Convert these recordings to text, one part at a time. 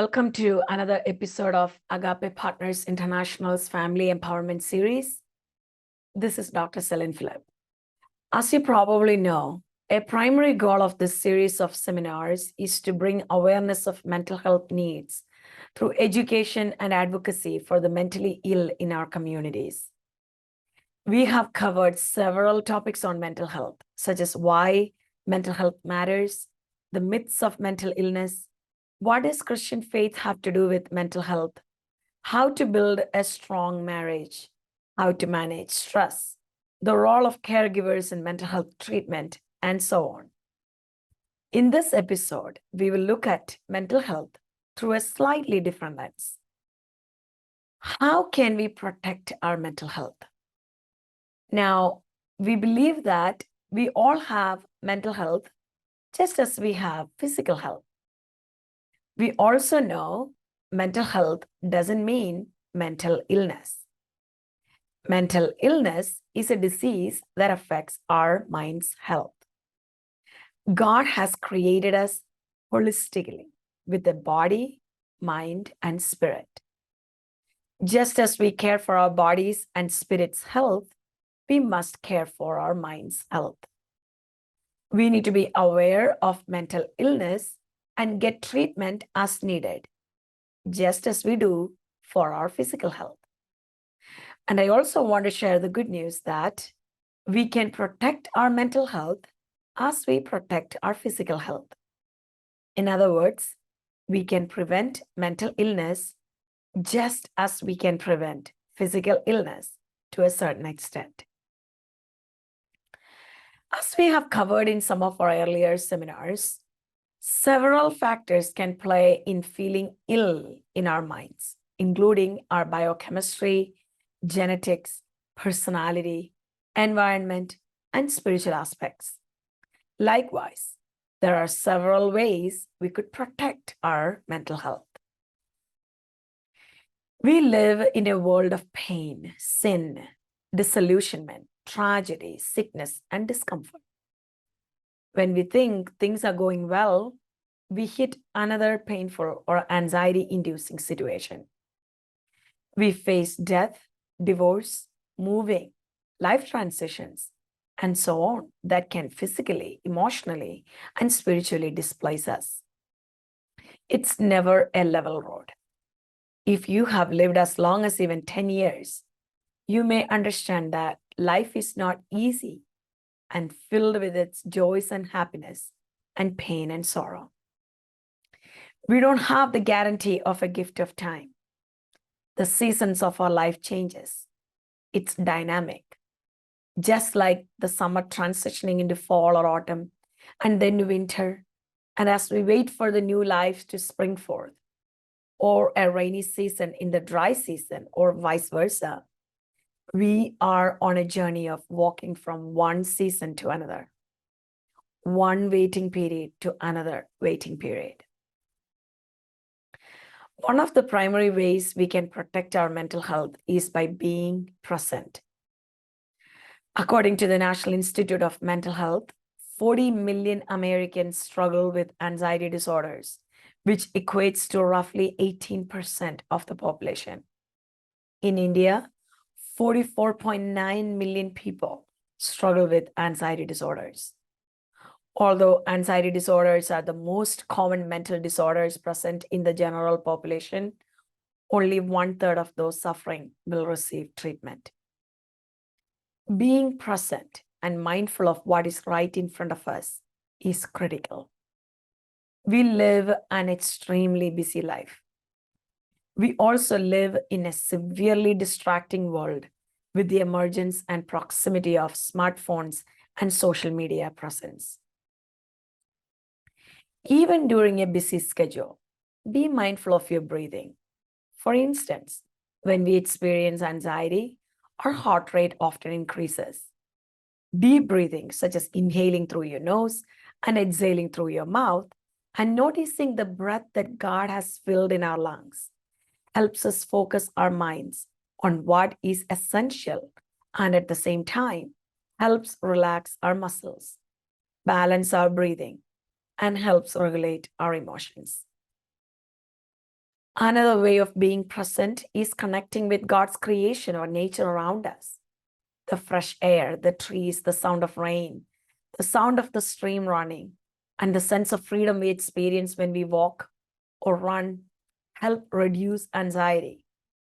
welcome to another episode of Agape Partners International's Family Empowerment Series. This is Dr. Selin Philip. As you probably know, a primary goal of this series of seminars is to bring awareness of mental health needs through education and advocacy for the mentally ill in our communities. We have covered several topics on mental health, such as why mental health matters, the myths of mental illness, what does Christian faith have to do with mental health, how to build a strong marriage, how to manage stress, the role of caregivers in mental health treatment, and so on. In this episode, we will look at mental health through a slightly different lens. How can we protect our mental health? Now, we believe that we all have mental health just as we have physical health. We also know mental health doesn't mean mental illness. Mental illness is a disease that affects our mind's health. God has created us holistically with a body, mind, and spirit. Just as we care for our bodies and spirit's health, we must care for our mind's health. We need to be aware of mental illness and get treatment as needed, just as we do for our physical health. And I also want to share the good news that we can protect our mental health as we protect our physical health. In other words, we can prevent mental illness just as we can prevent physical illness to a certain extent. As we have covered in some of our earlier seminars, several factors can play in feeling ill in our minds, including our biochemistry, genetics, personality, environment, and spiritual aspects. Likewise, there are several ways we could protect our mental health. We live in a world of pain, sin, disillusionment, tragedy, sickness, and discomfort. When we think things are going well, we hit another painful or anxiety-inducing situation. We face death, divorce, moving, life transitions, and so on that can physically, emotionally, and spiritually displace us. It's never a level road. If you have lived as long as even 10 years, you may understand that life is not easy and filled with its joys and happiness and pain and sorrow. We don't have the guarantee of a gift of time. The seasons of our life changes. It's dynamic. Just like the summer transitioning into fall or autumn and then winter. And as we wait for the new life to spring forth, or a rainy season in the dry season, or vice versa, we are on a journey of walking from one season to another, one waiting period to another waiting period. One of the primary ways we can protect our mental health is by being present. According to the National Institute of Mental Health, 40 million Americans struggle with anxiety disorders, which equates to roughly 18% of the population. In India, 44.9 million people struggle with anxiety disorders. Although anxiety disorders are the most common mental disorders present in the general population, only 1/3 of those suffering will receive treatment. Being present and mindful of what is right in front of us is critical. We live an extremely busy life. We also live in a severely distracting world with the emergence and proximity of smartphones and social media presence. Even during a busy schedule, be mindful of your breathing. For instance, when we experience anxiety, our heart rate often increases. Deep breathing, such as inhaling through your nose and exhaling through your mouth, and noticing the breath that God has filled in our lungs, helps us focus our minds on what is essential and at the same time helps relax our muscles, balance our breathing, and helps regulate our emotions. Another way of being present is connecting with God's creation or nature around us. The fresh air, the trees, the sound of rain, the sound of the stream running, and the sense of freedom we experience when we walk or run help reduce anxiety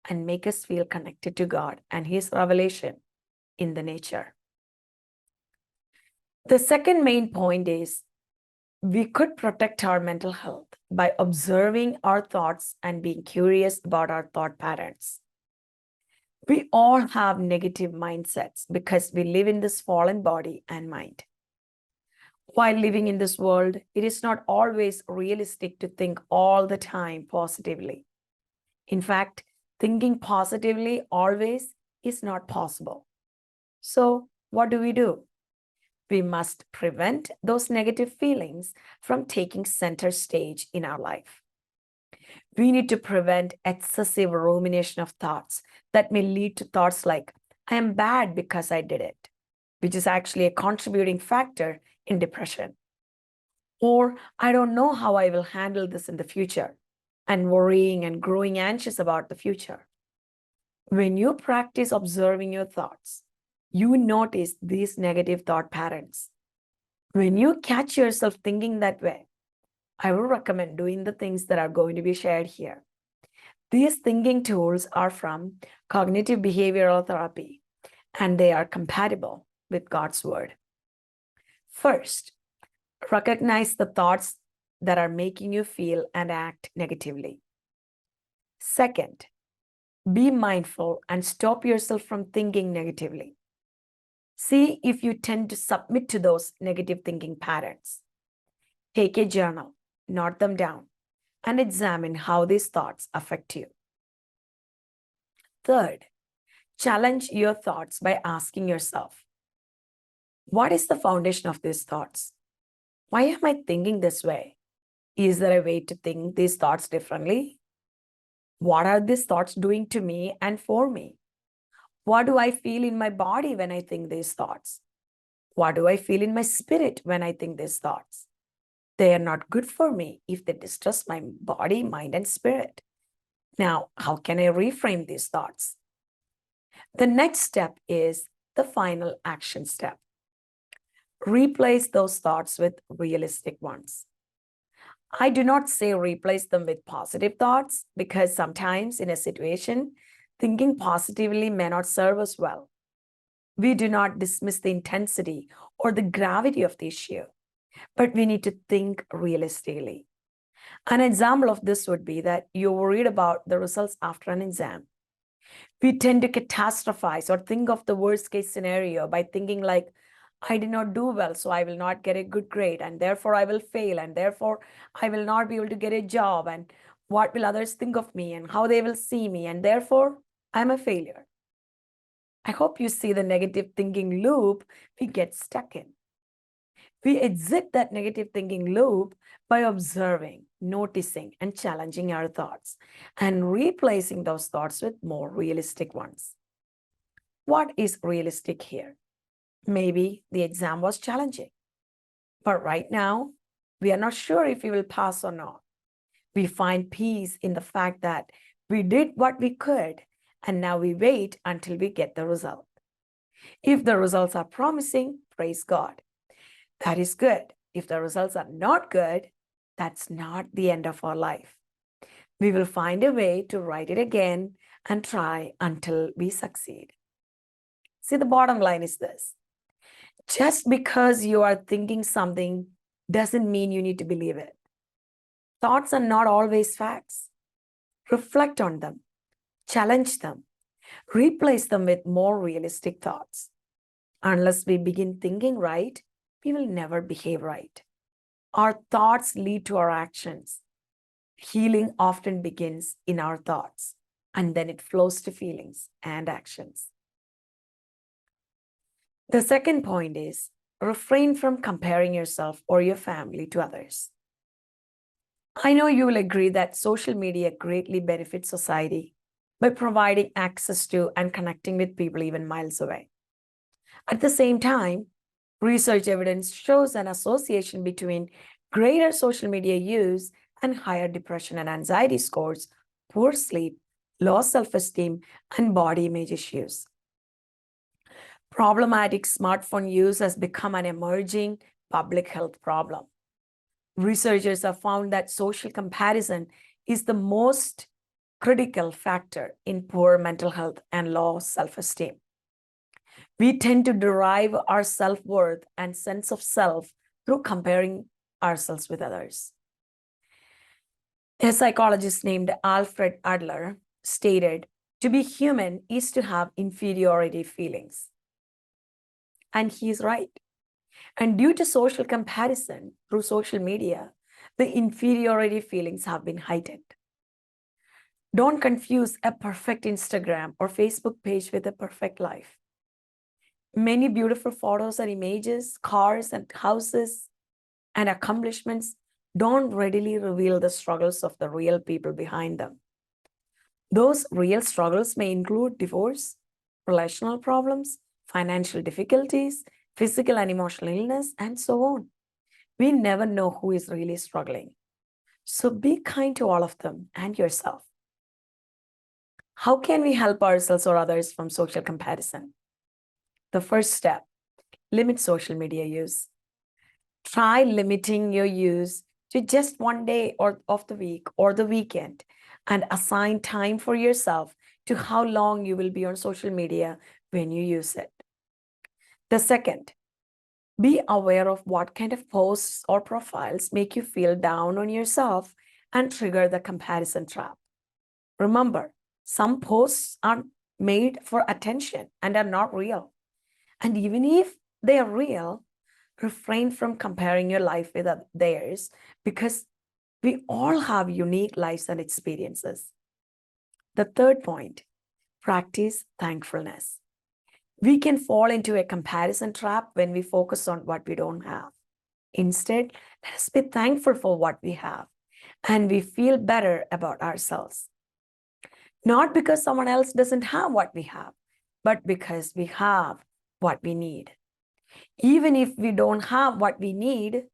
and make us feel connected to God and His revelation in the nature. The second main point is we could protect our mental health by observing our thoughts and being curious about our thought patterns. We all have negative mindsets because we live in this fallen body and mind. While living in this world, it is not always realistic to think all the time positively. In fact, thinking positively always is not possible. So, what do? We must prevent those negative feelings from taking center stage in our life. We need to prevent excessive rumination of thoughts that may lead to thoughts like, I am bad because I did it, which is actually a contributing factor in depression. Or, I don't know how I will handle this in the future, and worrying and growing anxious about the future. When you practice observing your thoughts, you notice these negative thought patterns. When you catch yourself thinking that way, I will recommend doing the things that are going to be shared here. These thinking tools are from cognitive behavioral therapy, and they are compatible with God's word. First, recognize the thoughts that are making you feel and act negatively. Second, be mindful and stop yourself from thinking negatively. See if you tend to submit to those negative thinking patterns. Take a journal, note them down, and examine how these thoughts affect you. Third, challenge your thoughts by asking yourself, what is the foundation of these thoughts? Why am I thinking this way? Is there a way to think these thoughts differently? What are these thoughts doing to me and for me? What do I feel in my body when I think these thoughts? What do I feel in my spirit when I think these thoughts? They are not good for me if they distress my body, mind, and spirit. Now, how can I reframe these thoughts? The next step is the final action step. Replace those thoughts with realistic ones. I do not say replace them with positive thoughts because sometimes in a situation, thinking positively may not serve us well. We do not dismiss the intensity or the gravity of the issue, but we need to think realistically. An example of this would be that you're worried about the results after an exam. We tend to catastrophize or think of the worst case scenario by thinking like, I did not do well, so I will not get a good grade, and therefore I will fail, and therefore I will not be able to get a job, and what will others think of me, and how they will see me, and therefore I'm a failure. I hope you see the negative thinking loop we get stuck in. We exit that negative thinking loop by observing, noticing, and challenging our thoughts, and replacing those thoughts with more realistic ones. What is realistic here? Maybe the exam was challenging, but right now, we are not sure if we will pass or not. We find peace in the fact that we did what we could, and now we wait until we get the result. If the results are promising, praise God. That is good. If the results are not good, that's not the end of our life. We will find a way to write it again and try until we succeed. See, the bottom line is this. Just because you are thinking something doesn't mean you need to believe it. Thoughts are not always facts. Reflect on them, challenge them, replace them with more realistic thoughts. Unless we begin thinking right, we will never behave right. Our thoughts lead to our actions. Healing often begins in our thoughts, and then it flows to feelings and actions. The second point is refrain from comparing yourself or your family to others. I know you will agree that social media greatly benefits society by providing access to and connecting with people even miles away. At the same time, research evidence shows an association between greater social media use and higher depression and anxiety scores poor sleep, low self-esteem, and body image issues. Problematic smartphone use has become an emerging public health problem. Researchers have found that social comparison is the most critical factor in poor mental health and low self-esteem. We tend to derive our self-worth and sense of self through comparing ourselves with others. A psychologist named Alfred Adler stated, "To be human is to have inferiority feelings." And he's right. And due to social comparison through social media, the inferiority feelings have been heightened. Don't confuse a perfect Instagram or Facebook page with a perfect life. Many beautiful photos and images, cars and houses and accomplishments don't readily reveal the struggles of the real people behind them. Those real struggles may include divorce, relational problems, financial difficulties, physical and emotional illness, and so on. We never know who is really struggling. So be kind to all of them and yourself. How can we help ourselves or others from social comparison? The first step, limit social media use. Try limiting your use to just one day of the week or the weekend, and assign time for yourself to how long you will be on social media when you use it. The second, be aware of what kind of posts or profiles make you feel down on yourself and trigger the comparison trap. Remember, some posts are made for attention and are not real. And even if they are real, refrain from comparing your life with theirs, because we all have unique lives and experiences. The third point, practice thankfulness. We can fall into a comparison trap when we focus on what we don't have. Instead, let us be thankful for what we have, and we feel better about ourselves. Not because someone else doesn't have what we have, but because we have what we need. Even if we don't have what we need,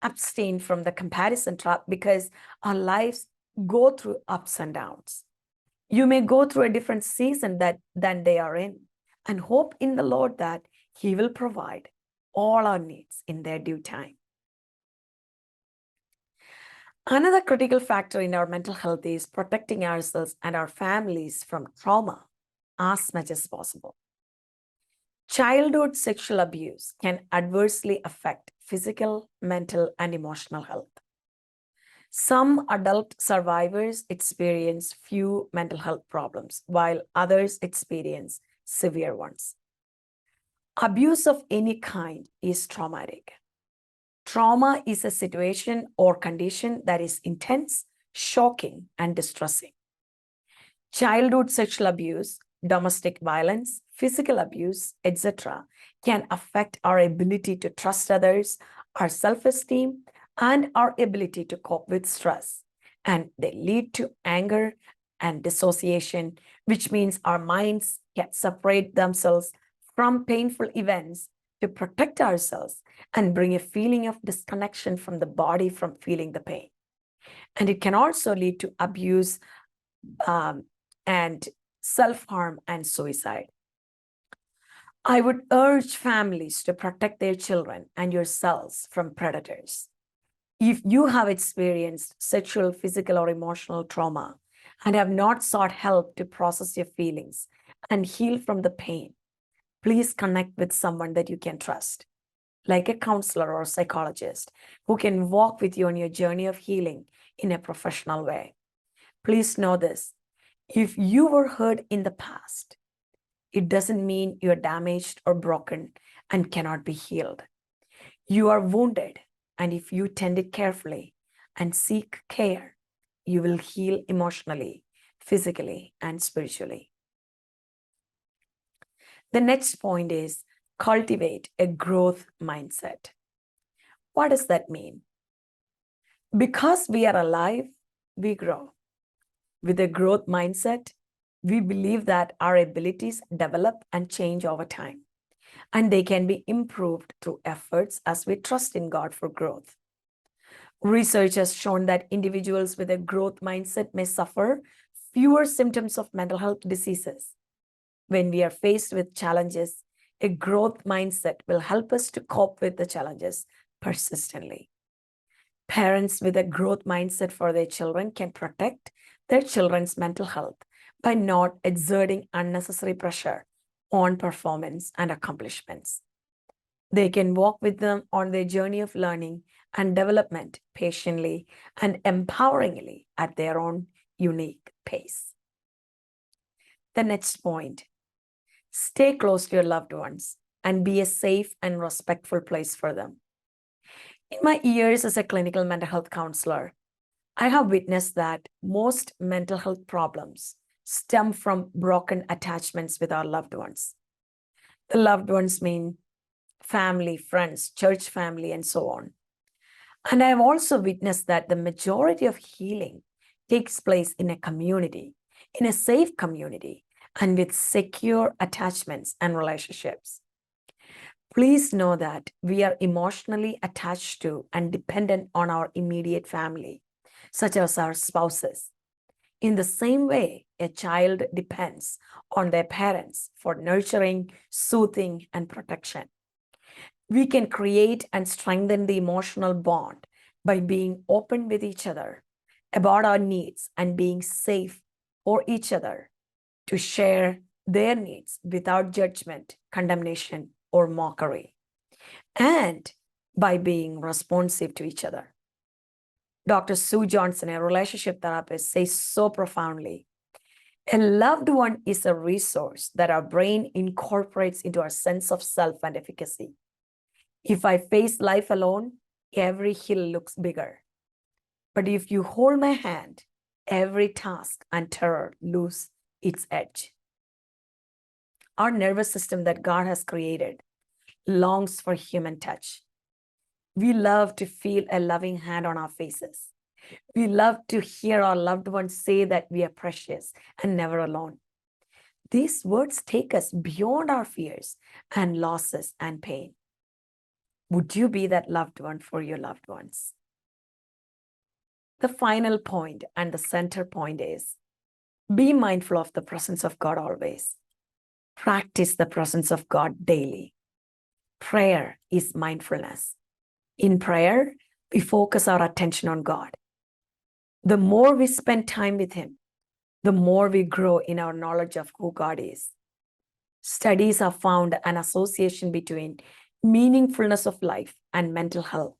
abstain from the comparison trap, because our lives go through ups and downs. You may go through a different season than they are in, and hope in the Lord that He will provide all our needs in their due time. Another critical factor in our mental health is protecting ourselves and our families from trauma as much as possible. Childhood sexual abuse can adversely affect physical, mental, and emotional health. Some adult survivors experience few mental health problems, while others experience severe ones. Abuse of any kind is traumatic. Trauma is a situation or condition that is intense, shocking, and distressing. Childhood sexual abuse, domestic violence, physical abuse, etc., can affect our ability to trust others, our self-esteem, and our ability to cope with stress. And they lead to anger and dissociation, which means our minds can separate themselves from painful events to protect ourselves and bring a feeling of disconnection from the body from feeling the pain. And it can also lead to abuse and self-harm and suicide. I would urge families to protect their children and yourselves from predators. If you have experienced sexual, physical, or emotional trauma and have not sought help to process your feelings and heal from the pain, please connect with someone that you can trust, like a counselor or psychologist who can walk with you on your journey of healing in a professional way. Please know this: if you were hurt in the past, it doesn't mean you're damaged or broken and cannot be healed. You are wounded, and if you tend it carefully and seek care, you will heal emotionally, physically, and spiritually. The next point is cultivate a growth mindset. What does that mean? Because we are alive, we grow. With a growth mindset, we believe that our abilities develop and change over time, and they can be improved through efforts as we trust in God for growth. Research has shown that individuals with a growth mindset may suffer fewer symptoms of mental health diseases. When we are faced with challenges, a growth mindset will help us to cope with the challenges persistently. Parents with a growth mindset for their children can protect their children's mental health by not exerting unnecessary pressure on performance and accomplishments. They can walk with them on their journey of learning and development patiently and empoweringly at their own unique pace. The next point: stay close to your loved ones and be a safe and respectful place for them. In my years as a clinical mental health counselor, I have witnessed that most mental health problems stem from broken attachments with our loved ones. The loved ones mean family, friends, church family, and so on. And I have also witnessed that the majority of healing takes place in a community, in a safe community, and with secure attachments and relationships. Please know that we are emotionally attached to and dependent on our immediate family, such as our spouses. In the same way, a child depends on their parents for nurturing, soothing, and protection. We can create and strengthen the emotional bond by being open with each other about our needs and being safe for each other to share their needs without judgment, condemnation, or mockery, and by being responsive to each other. Dr. Sue Johnson, a relationship therapist, says so profoundly, a loved one is a resource that our brain incorporates into our sense of self and efficacy. If I face life alone, every hill looks bigger. But if you hold my hand, every task and terror lose its edge. Our nervous system that God has created longs for human touch. We love to feel a loving hand on our faces. We love to hear our loved ones say that we are precious and never alone. These words take us beyond our fears and losses and pain. Would you be that loved one for your loved ones? The final point and the center point is be mindful of the presence of God always. Practice the presence of God daily. Prayer is mindfulness. In prayer, we focus our attention on God. The more we spend time with Him, the more we grow in our knowledge of who God is. Studies have found an association between meaningfulness of life and mental health,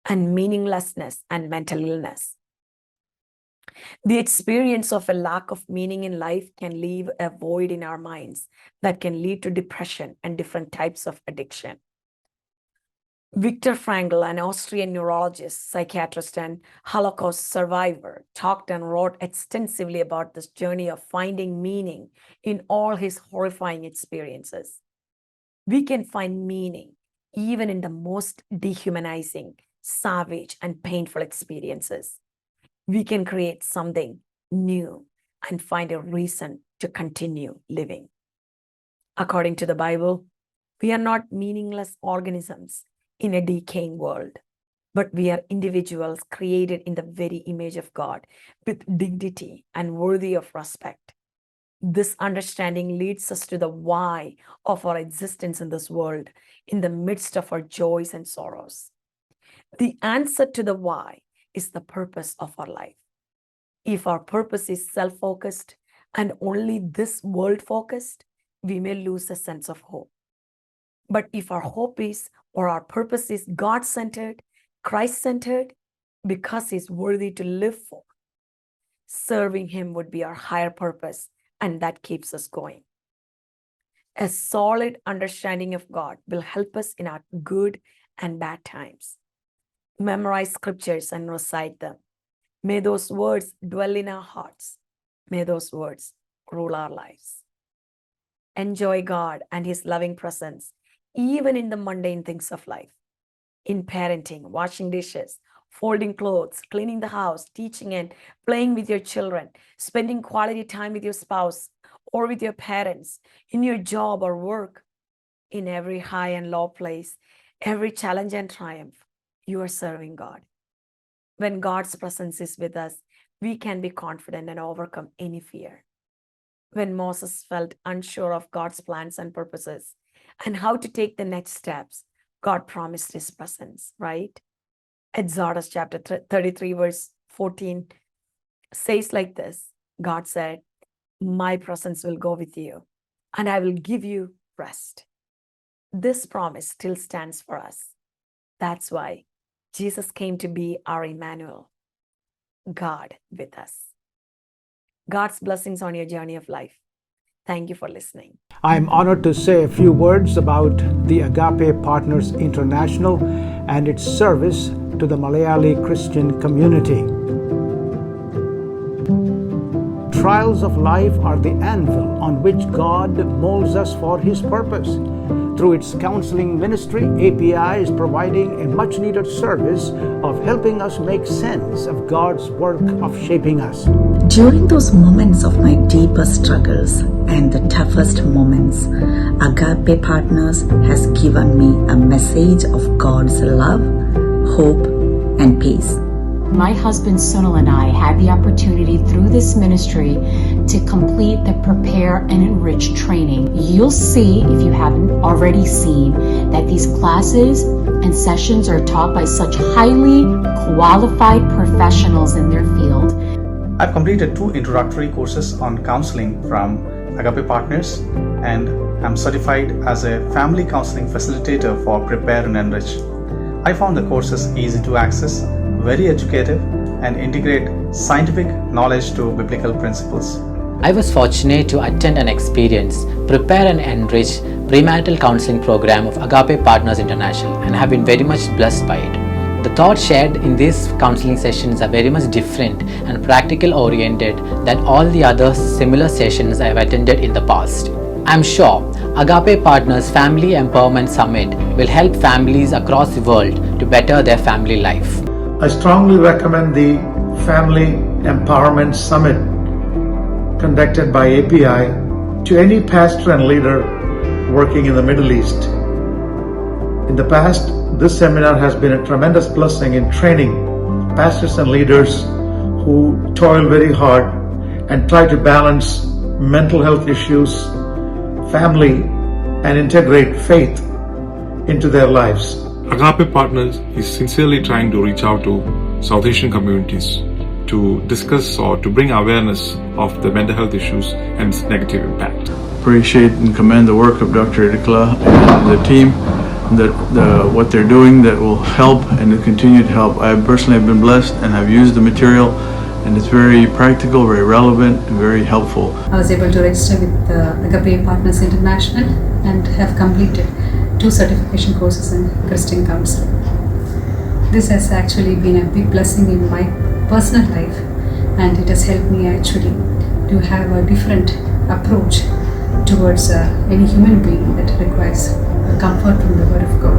and meaninglessness and mental illness. The experience of a lack of meaning in life can leave a void in our minds that can lead to depression and different types of addiction. Viktor Frankl, an Austrian neurologist, psychiatrist, and Holocaust survivor, talked and wrote extensively about this journey of finding meaning in all his horrifying experiences. We can find meaning even in the most dehumanizing, savage, and painful experiences. We can create something new and find a reason to continue living. According to the Bible, we are not meaningless organisms in a decaying world, but we are individuals created in the very image of God with dignity and worthy of respect. This understanding leads us to the why of our existence in this world, in the midst of our joys and sorrows. The answer to the why is the purpose of our life. If our purpose is self-focused and only this world-focused, we may lose a sense of hope. But if our hope is, or our purpose is God-centered, Christ-centered, because He's worthy to live for, serving Him would be our higher purpose, and that keeps us going. A solid understanding of God will help us in our good and bad times. Memorize scriptures and recite them. May those words dwell in our hearts. May those words rule our lives. Enjoy God and His loving presence, even in the mundane things of life. In parenting, washing dishes, folding clothes, cleaning the house, teaching and playing with your children, spending quality time with your spouse or with your parents, in your job or work, in every high and low place, every challenge and triumph, you are serving God. When God's presence is with us, we can be confident and overcome any fear. When Moses felt unsure of God's plans and purposes and how to take the next steps, God promised his presence, right? Exodus chapter 33, verse 14 says like this. God said, my presence will go with you and I will give you rest. This promise still stands for us. That's why Jesus came to be our Emmanuel, God with us. God's blessings on your journey of life. Thank you for listening. I'm honored to say a few words about the Agape Partners International and its service to the Malayali Christian community. Trials of life are the anvil on which God molds us for His purpose. Through its counseling ministry, API is providing a much-needed service of helping us make sense of God's work of shaping us. During those moments of my deepest struggles and the toughest moments, Agape Partners has given me a message of God's love, hope, and peace. My husband Sunil and I had the opportunity through this ministry to complete the Prepare and Enrich training. You'll see, if you haven't already seen, that these classes and sessions are taught by such highly qualified professionals in their field. I've completed 2 introductory courses on counseling from Agape Partners, and I'm certified as a family counseling facilitator for Prepare and Enrich. I found the courses easy to access, very educative, and integrate scientific knowledge to biblical principles. I was fortunate to attend and experience Prepare and Enrich premarital counseling program of Agape Partners International and have been very much blessed by it. The thoughts shared in these counseling sessions are very much different and practical oriented than all the other similar sessions I have attended in the past. I'm sure Agape Partners Family Empowerment Summit will help families across the world to better their family life. I strongly recommend the Family Empowerment Summit conducted by API to any pastor and leader working in the Middle East. In the past, this seminar has been a tremendous blessing in training pastors and leaders who toil very hard and try to balance mental health issues, family, and integrate faith into their lives. Agape Partners is sincerely trying to reach out to South Asian communities to discuss or to bring awareness of the mental health issues and its negative impact. Appreciate and commend the work of Dr. Idikla and the team, what they're doing that will help and to continue to help. I personally have been blessed and have used the material, and it's very practical, very relevant, and very helpful. I was able to register with Agape Partners International and have completed 2 certification courses in Christian counseling. This has actually been a big blessing in my personal life, and it has helped me actually to have a different approach towards any human being that requires comfort from the Word of God.